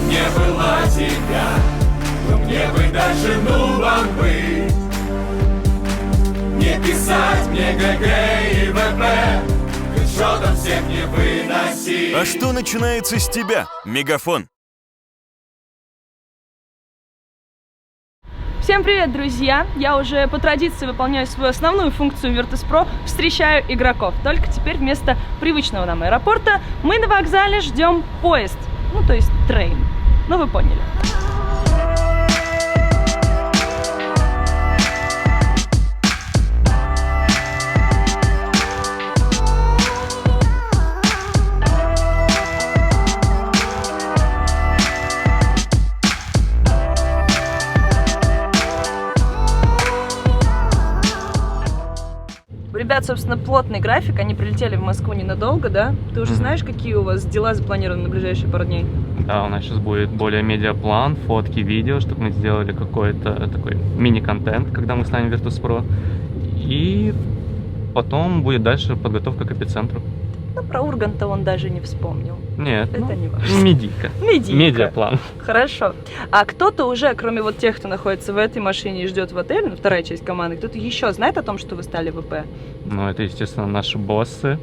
не было тебя, но мне бы даже вам быть. Не писать мне ГГ и ВП, там всех не выносить. А что начинается с тебя, Мегафон? Всем привет, друзья! Я уже по традиции выполняю свою основную функцию Virtus.pro, встречаю игроков. Только теперь вместо привычного нам аэропорта мы на вокзале ждем поезд, ну то есть трейн. Ну вы поняли. Ребят, собственно, плотный график, они прилетели в Москву ненадолго, да? Ты уже знаешь, какие у вас дела запланированы на ближайшие пару дней? Да, у нас сейчас будет более медиаплан, фотки, видео, чтобы мы сделали какой-то такой мини-контент, когда мы станем Virtus.pro. И потом будет дальше подготовка к эпицентру. Ну, про Урганта он даже не вспомнил. Нет, это не важно. Медийка. Медиаплан. Хорошо. А кто-то уже, кроме вот тех, кто находится в этой машине и ждет в отеле, ну, вторая часть команды, кто-то еще знает о том, что вы стали ВП? Ну, это, естественно, наши боссы,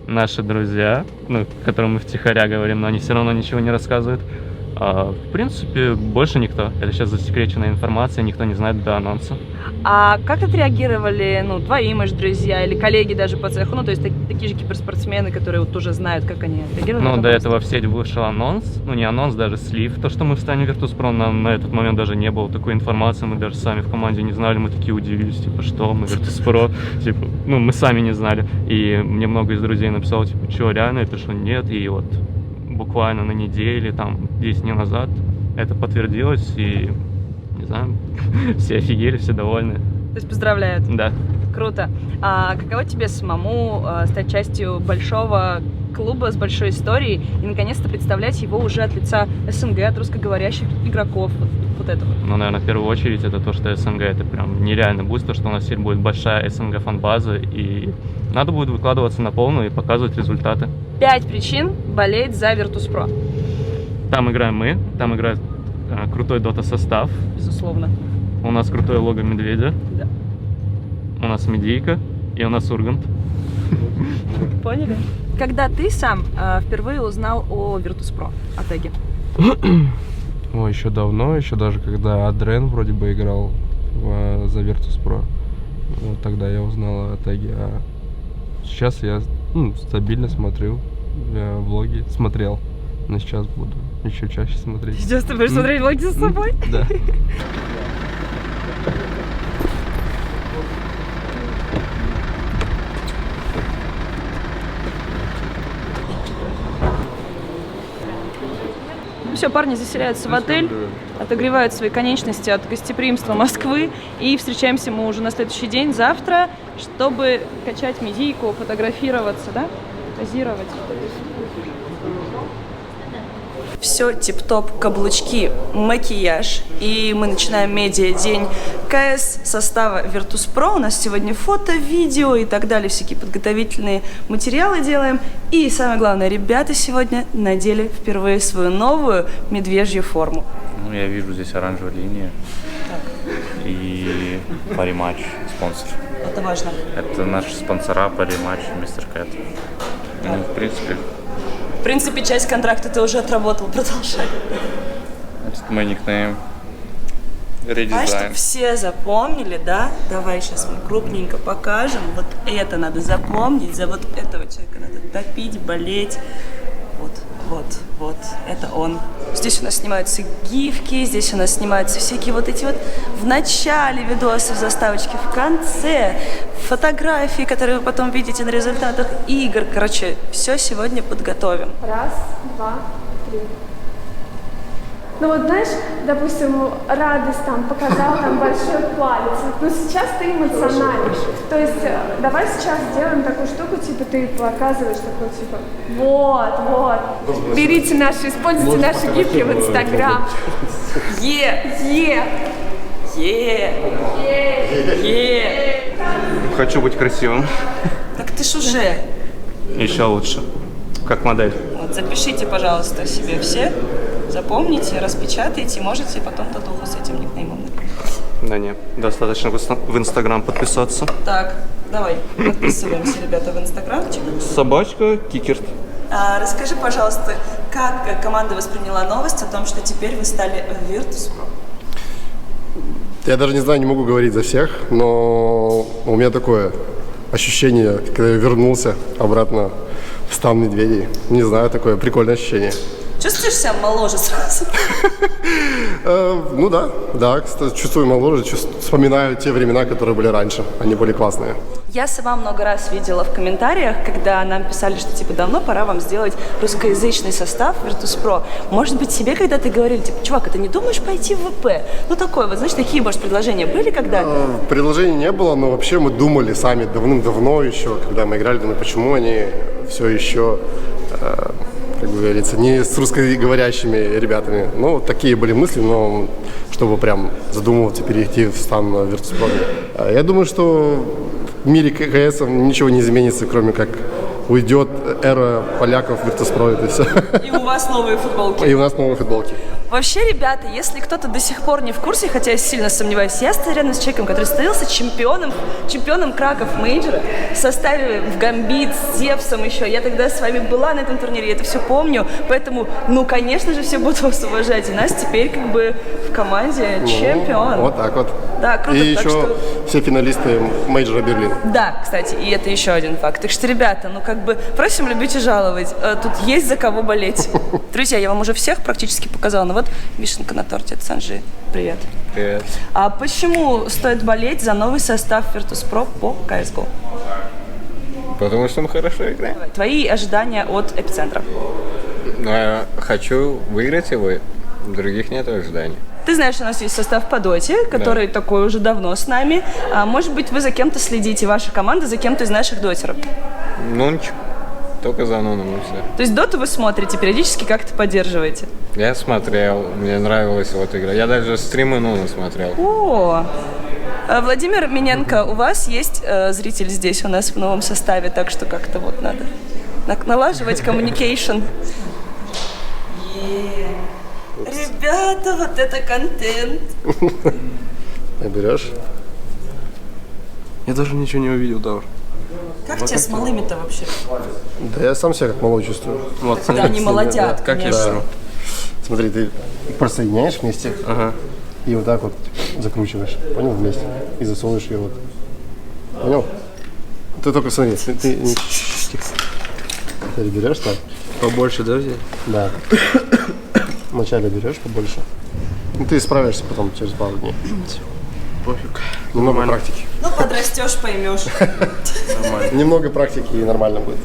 наши друзья, ну, которым мы втихаря говорим, но они все равно ничего не рассказывают. В принципе, больше никто. Это сейчас засекреченная информация, никто не знает до анонса. А как отреагировали, ну, твои, может, друзья или коллеги даже по цеху, ну, то есть такие же киберспортсмены, которые вот уже знают, как они отреагировали? Ну, до этого в сеть вышел анонс, ну, не анонс, даже слив, то, что мы встанем в Virtus.pro, нам на этот момент даже не было такой информации, мы даже сами в команде не знали, мы такие удивились, типа, что мы Virtus.pro, типа, ну, мы сами не знали, и мне много из друзей написало, типа, что, реально? Я пишу, нет, и вот буквально на неделе, там, 10 дней назад это подтвердилось, и, не знаю, все офигели, все довольны. То есть поздравляют? Да. Круто. А каково тебе самому стать частью большого клуба с большой историей и, наконец-то, представлять его уже от лица СНГ, от русскоговорящих игроков? Вот это вот. Ну, наверное, в первую очередь это то, что СНГ, это прям нереально будет, то, что у нас теперь будет большая СНГ фан-база, и надо будет выкладываться на полную и показывать результаты. 5 причин болеть за Virtus.pro. Там играем мы, там играет крутой дота-состав. Безусловно. У нас крутое лого медведя. Да. У нас медийка и у нас Ургант. Поняли? Когда ты сам впервые узнал о Virtus.pro, о теге? Ой, еще давно, еще даже когда Адрен вроде бы играл за Virtus.pro. Вот тогда я узнал о теге. А сейчас я стабильно смотрю влоги, смотрел. Но сейчас буду еще чаще смотреть. Сейчас ты будешь смотреть влоги за собой? Да. Все, парни заселяются в отель, отогревают свои конечности от гостеприимства Москвы, и встречаемся мы уже на следующий день, завтра, чтобы качать медийку, фотографироваться, да, позировать. Все тип-топ, каблучки, макияж, и мы начинаем медиа-день КС состава Virtus.pro. У нас сегодня фото, видео и так далее, всякие подготовительные материалы делаем. И самое главное, ребята сегодня надели впервые свою новую медвежью форму. Ну, я вижу здесь оранжевая линия. Так. И париматч спонсор. Это важно. Это наши спонсора париматч, мистер Кэт. Ну, в принципе, часть контракта ты уже отработал, продолжай. Это мой никнейм. Редизайн. А чтобы все запомнили, да? Давай сейчас мы крупненько покажем. Вот это надо запомнить, за вот этого человека надо топить, болеть. Вот, это он. Здесь у нас снимаются гифки, здесь у нас снимаются всякие вот эти вот в начале видосы, в заставочке, в конце, фотографии, которые вы потом видите на результатах игр. Короче, все сегодня подготовим. Раз, два, три. Ну вот знаешь, допустим, радость там показал там большой палец, но сейчас ты эмоциональный. То есть давай сейчас сделаем такую штуку, типа ты показываешь такой, типа, вот, берите наши, используйте наши гифки в Инстаграм. Хочу быть красивым. Так ты ж уже. Еще лучше. Как модель. Вот, запишите, пожалуйста, себе все. Запомните, распечатайте, можете потом татуху с этим никнеймом написать. Да не, достаточно в Инстаграм подписаться. Так, давай, подписываемся, ребята, в инстаграмчик. Собачка Кикерт. Расскажи, пожалуйста, как команда восприняла новость о том, что теперь вы стали в Virtus.pro? Я даже не знаю, не могу говорить за всех, но у меня такое ощущение, когда я вернулся обратно в стан медведей. Не знаю, такое прикольное ощущение. Чувствуешь себя моложе сразу? Ну да, чувствую моложе, вспоминаю те времена, которые были раньше, они были классные. Я сама много раз видела в комментариях, когда нам писали, что типа давно пора вам сделать русскоязычный состав Virtus.pro. Может быть, тебе когда-то говорили, типа, чувак, а ты не думаешь пойти в ВП? Ну такое вот, знаешь, такие, может, предложения были когда-то? Предложений не было, но вообще мы думали сами давным-давно еще, когда мы играли, думали, почему они все еще, как говорится, не с русскоговорящими ребятами. Ну, такие были мысли, но чтобы прям задумываться, перейти в стан Virtus.pro. Я думаю, что в мире КС ничего не изменится, кроме как уйдет эра поляков в Virtus.pro, это все. И у вас новые футболки. И у нас новые футболки. Вообще, ребята, если кто-то до сих пор не в курсе, хотя я сильно сомневаюсь, я стою рядом с человеком, который становился чемпионом Краков мейджора в составе в Гамбит с Зевсом еще. Я тогда с вами была на этом турнире, я это все помню, поэтому, ну, конечно же, все будут вас уважать. И нас теперь как бы в команде чемпион. Вот так вот. Да, круто. И так еще что... все финалисты мейджора Берлин. Да, кстати, и это еще один факт. Так что, ребята, ну как бы просим любить и жаловать. Тут есть за кого болеть. Друзья, я вам уже всех практически показала, но вот вишенка на торте, это Санжи. Привет. Привет. А почему стоит болеть за новый состав Virtus.pro по CSGO? Потому что мы хорошо играем. Твои ожидания от Эпицентра? Но я хочу выиграть его, других нет ожиданий. Ты знаешь, у нас есть состав по доте, который такой уже давно с нами. Может быть, вы за кем-то следите, ваша команда за кем-то из наших дотеров? Нунч, только за Нуном и все. То есть доту вы смотрите, периодически как-то поддерживаете? Я смотрел, мне нравилась вот игра. Я даже стримы Нуна смотрел. О, Владимир Миненко, у вас есть зритель здесь у нас в новом составе, так что как-то вот надо налаживать коммуникейшн. Ребята, вот это контент. Берешь? Я даже ничего не увидел, Давр. Как тебе с малыми-то вообще? Да я сам себя как малой чувствую. Вот, Когда они молодят, как я конечно. беру. Смотри, ты присоединяешь вместе и вот так вот закручиваешь. Понял? Вместе. И засовываешь ее вот. Понял? Ты только смотри, ты не... Тихо. Ты берешь так? Побольше, да, взять? Да. Вначале берешь побольше. Ну, ты справишься потом через пару дней. Пофиг. Немного практики. Ну, подрастешь, поймешь. Немного практики и нормально будет.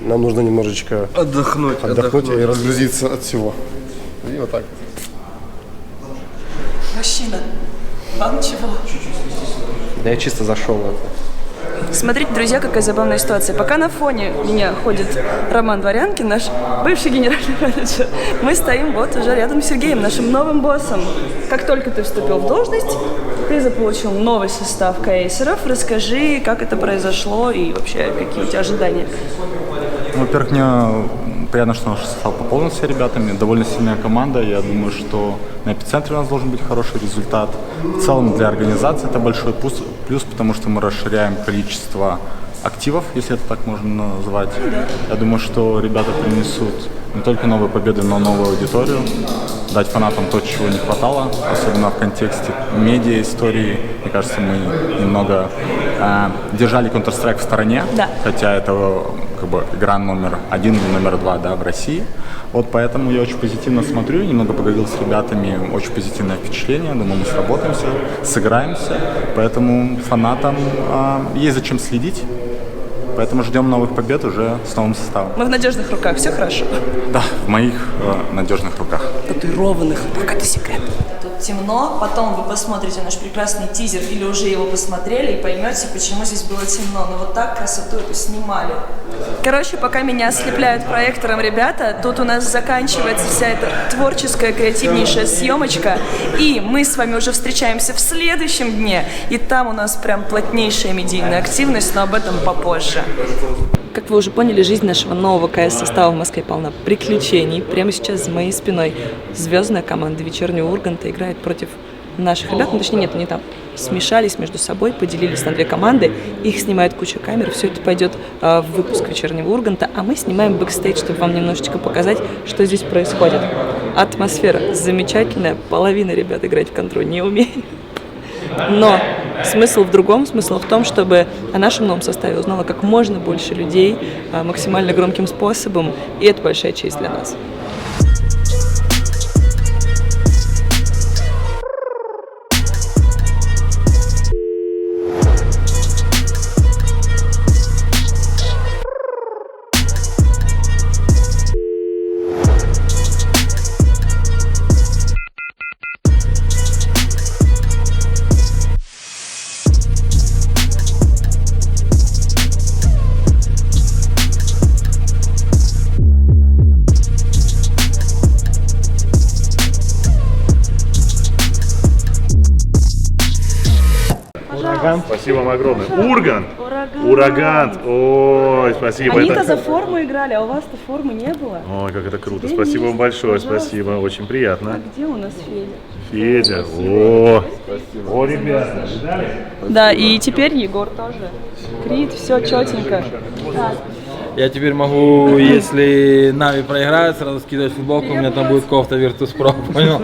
Нам нужно немножечко Отдохнуть и разгрузиться от всего. И вот так. Мужчина, вам чего? Да я чисто зашел в это. Смотрите, друзья, какая забавная ситуация. Пока на фоне меня ходит Роман Дворянкин, наш бывший генеральный менеджер, мы стоим вот уже рядом с Сергеем, нашим новым боссом. Как только ты вступил в должность, ты заполучил новый состав кейсеров. Расскажи, как это произошло и вообще, какие у тебя ожидания? Во-первых, мне приятно, что наш состав пополнился ребятами. Довольно сильная команда. Я думаю, что на Эпицентре у нас должен быть хороший результат. В целом для организации это большой плюс, потому что мы расширяем количество активов, если это так можно назвать. Я думаю, что ребята принесут не только новые победы, но и новую аудиторию. Дать фанатам то, чего не хватало, особенно в контексте медиа истории. Мне кажется, мы немного держали Counter-Strike в стороне, хотя это как бы игра номер 1 или номер 2, да, в России. Вот поэтому я очень позитивно смотрю, немного поговорил с ребятами, очень позитивное впечатление. Думаю, мы сработаемся, сыграемся. Поэтому фанатам есть зачем следить. Поэтому ждем новых побед уже с новым составом. Мы в надежных руках, все хорошо? Да, в моих надежных руках. Татуированных, пока это секрет. Тут темно, потом вы посмотрите наш прекрасный тизер или уже его посмотрели и поймете, почему здесь было темно. Но вот так красоту эту снимали. Короче, пока меня ослепляют проектором ребята, тут у нас заканчивается вся эта творческая, креативнейшая съемочка. И мы с вами уже встречаемся в следующем дне. И там у нас прям плотнейшая медийная активность, но об этом попозже. Как вы уже поняли, жизнь нашего нового КС-состава в Москве полна приключений. Прямо сейчас за моей спиной звездная команда вечернего Урганта играет против наших ребят. Ну, точнее, нет, они там смешались между собой, поделились на две команды. Их снимает куча камер. Все это пойдет в выпуск вечернего Урганта. А мы снимаем бэкстейдж, чтобы вам немножечко показать, что здесь происходит. Атмосфера замечательная. Половина ребят играть в контроль не умеет. Но смысл в другом, смысл в том, чтобы о нашем новом составе узнало как можно больше людей максимально громким способом, и это большая честь для нас. Спасибо вам огромное. Ургант! Ураган! Ой, спасибо. Они-то за форму играли, а у вас-то формы не было. Ой, как это круто. Теперь Спасибо вам есть, большое, пожалуйста. спасибо. Очень приятно. А где у нас Федя? Федя, о, ребята, ждали? Да, и теперь Егор тоже. Крит, все четенько. Я теперь могу, если Нави проиграет, сразу скидывать футболку, у меня там будет кофта Virtus.pro, понял?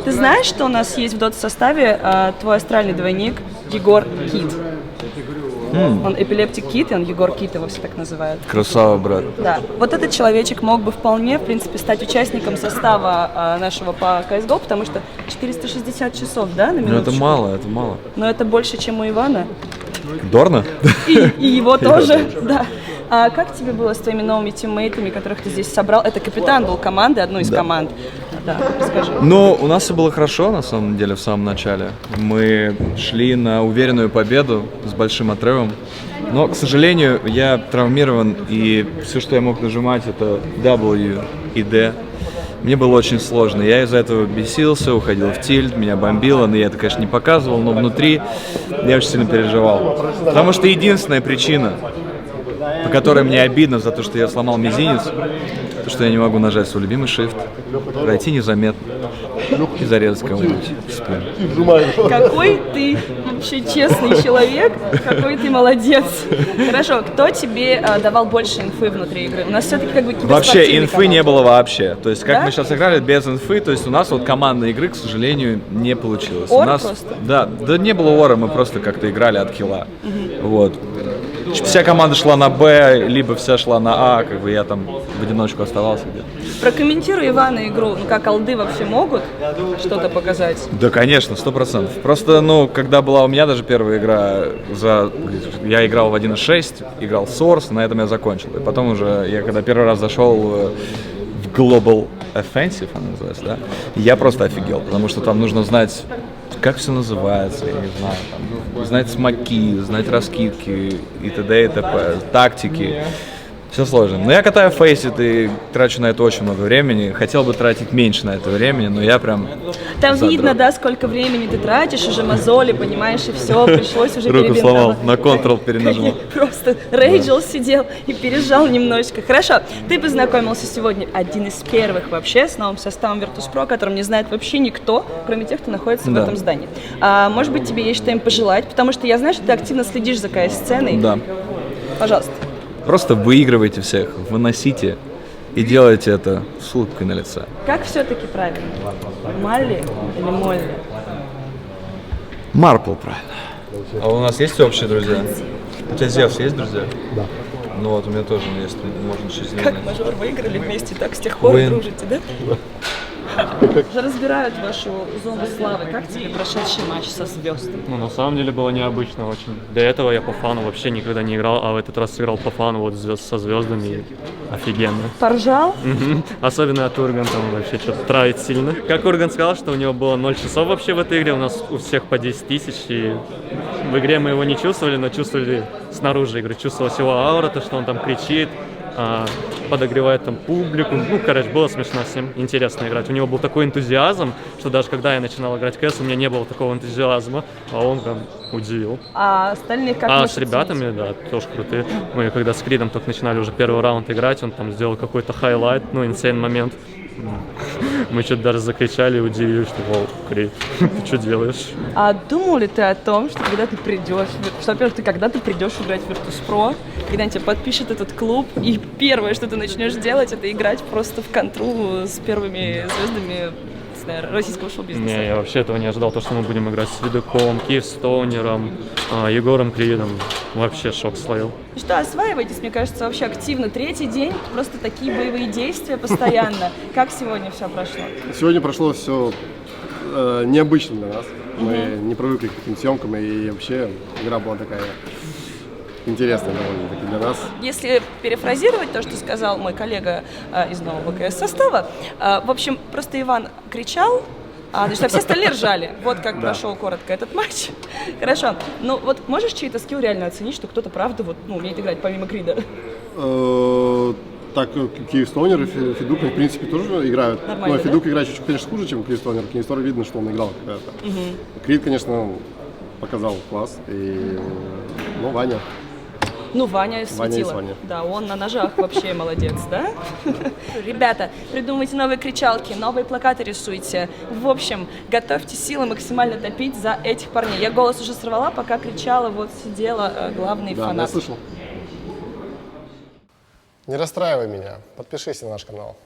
Ты знаешь, что у нас есть в дот-составе твой астральный двойник Егор Кит? Он эпилептик Кит, и он Егор Кит, его все так называют. Красава, брат. Да. Вот этот человечек мог бы вполне, в принципе, стать участником состава нашего по CSGO, потому что 460 часов, да, на минуточку? Ну это мало, это мало. Но это больше, чем у Ивана. Дорна? И его тоже, да. А как тебе было с твоими новыми тиммейтами, которых ты здесь собрал? Это капитан был команды, одной из команд. Да, расскажи. Ну, у нас все было хорошо, на самом деле, в самом начале. Мы шли на уверенную победу с большим отрывом. Но, к сожалению, я травмирован, и все, что я мог нажимать, это W и D. Мне было очень сложно. Я из-за этого бесился, уходил в тильт, меня бомбило, но я это, конечно, не показывал, но внутри я очень сильно переживал. Потому что единственная причина, по которой мне обидно за то, что я сломал мизинец, то, что я не могу нажать свой любимый shift, пройти незаметно и зарезать кого-нибудь в спину. Какой ты вообще честный человек, какой ты молодец. Хорошо, кто тебе давал больше инфы внутри игры? У нас все-таки как бы Вообще инфы не было вообще. То есть как Да? мы сейчас играли без инфы, то есть у нас вот командной игры, к сожалению, не получилось. Ор У нас, просто? да не было ора, мы просто как-то играли от килла. Вот. Вся команда шла на Б, либо вся шла на А, как бы я там в одиночку оставался где-то. Прокомментируй, Ивана, игру. Ну как алды вообще могут что-то показать? Да, конечно, 100%. Просто, ну, когда была у меня даже первая игра, я играл в 1.6, играл Source, на этом я закончил. И потом уже, я когда первый раз зашел в Global Offensive, она называется, да, я просто офигел, потому что там нужно знать, как все называется, я не знаю, там, знать смоки, знать раскидки и т.д. и т.п., тактики. Все сложно. Но я катаю фейсит и трачу на это очень много времени. Хотел бы тратить меньше на это времени, но я прям Там задрот. видно, да, сколько времени ты тратишь, уже мозоли, понимаешь, и все, пришлось уже Руку сломал, перебинтовать. на Ctrl перенажимал. Просто рейджил сидел и пережал немножечко. Хорошо, ты познакомился сегодня, один из первых вообще, с новым составом Virtus.pro, которым не знает вообще никто, кроме тех, кто находится в Да. этом здании. Может быть, тебе есть что им пожелать, потому что я знаю, что ты активно следишь за КС-сценой. Да. Пожалуйста. Просто выигрывайте всех, выносите и делайте это с улыбкой на лице. Как все-таки правильно? Малли или Молли? Марпл, правильно. А у нас есть общие друзья? У тебя Зевс есть друзья? Да. Ну вот, у меня тоже есть, можно через него Как найти. мажор выиграли вместе, так с тех пор Вы- дружите, да? Уже разбирают вашу зону славы. Как тебе прошедший матч со звездами? Ну, на самом деле было необычно очень. До этого я по фану вообще никогда не играл, а в этот раз сыграл по фану вот со звездами. И офигенно. Поржал? Особенно от Урганта, он вообще что-то травит сильно. Как Ургант сказал, что у него было 0 часов вообще в этой игре, у нас у всех по 10 тысяч, и в игре мы его не чувствовали, но чувствовали снаружи игры. Чувствовалась его аура, то, что он там кричит, подогревает там публику. Ну, короче, было смешно с ним, интересно играть. У него был такой энтузиазм, что даже когда я начинал играть КС, у меня не было такого энтузиазма, а он прям удивил. А остальных как А с ребятами, да, тоже крутые. Мы когда с Кридом только начинали уже первый раунд играть, он там сделал какой-то хайлайт, ну, инсейн момент. Мы что-то даже закричали и удивились, что, вау, Крид, ты что делаешь? А думал ли ты о том, что когда ты придешь, что, во-первых, когда ты придешь играть в Virtus.pro, когда они тебя подпишет этот клуб, и первое, что ты начнешь делать, это играть просто в контру с первыми звездами российского шоу-бизнеса? Не, я вообще этого не ожидал, то, что мы будем играть с Видоком, Киевстонером, Егором Кридом. Вообще шок словил. Что, осваивайтесь, мне кажется, вообще активно. Третий день, просто такие боевые действия постоянно. Как сегодня все прошло? Сегодня прошло все необычно для нас. Мы не привыкли к таким съемкам, и вообще игра была такая интересная довольно-таки для нас. Если перефразировать то, что сказал мой коллега из нового КС-состава, в общем, просто Иван кричал, а все остальные ржали. Вот как прошел коротко этот матч. Хорошо. Ну вот можешь чей-то скилл реально оценить, что кто-то правда вот, умеет играть помимо Крида? Так, Киевстонер и Федук, в принципе, тоже играют. Нормально, но Федук играет чуть, конечно, хуже, чем Киевстонер. Киевстонер видно, что он играл когда-то. Крид, конечно, показал класс. И, Ваня. Ну, Ваня светила. Ваня. Да, он на ножах вообще молодец, да? Ребята, придумывайте новые кричалки, новые плакаты рисуйте. В общем, готовьте силы максимально топить за этих парней. Я голос уже сорвала, пока кричала, вот сидела главный фанат. Да, я слышал. Не расстраивай меня, подпишись на наш канал.